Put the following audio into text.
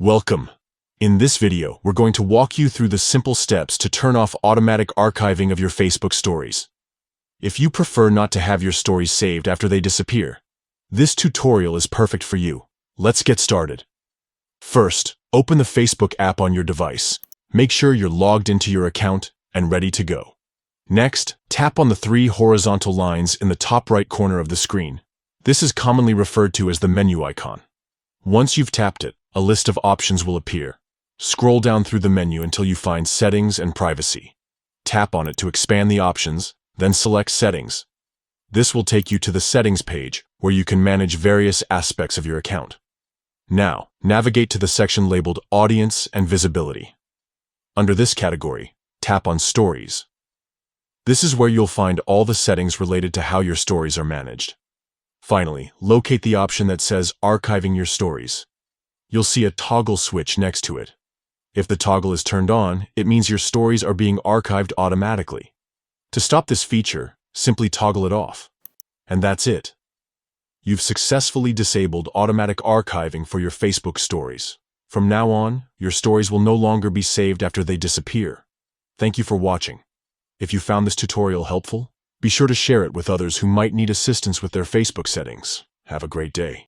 Welcome. In this video, we're going to walk you through the simple steps to turn off automatic archiving of your Facebook stories. If you prefer not to have your stories saved after they disappear, this tutorial is perfect for you. Let's get started. First, open the Facebook app on your device. Make sure you're logged into your account and ready to go. Next, tap on the three horizontal lines in the top right corner of the screen. This is commonly referred to as the menu icon. Once you've tapped it, a list of options will appear. Scroll down through the menu until you find Settings and Privacy. Tap on it to expand the options, then select Settings. This will take you to the Settings page, where you can manage various aspects of your account. Now, navigate to the section labeled Audience and Visibility. Under this category, tap on Stories. This is where you'll find all the settings related to how your stories are managed. Finally, locate the option that says Archiving Your Stories. You'll see a toggle switch next to it. If the toggle is turned on, it means your stories are being archived automatically. To stop this feature, simply toggle it off. And that's it. You've successfully disabled automatic archiving for your Facebook stories. From now on, your stories will no longer be saved after they disappear. Thank you for watching. If you found this tutorial helpful, be sure to share it with others who might need assistance with their Facebook settings. Have a great day.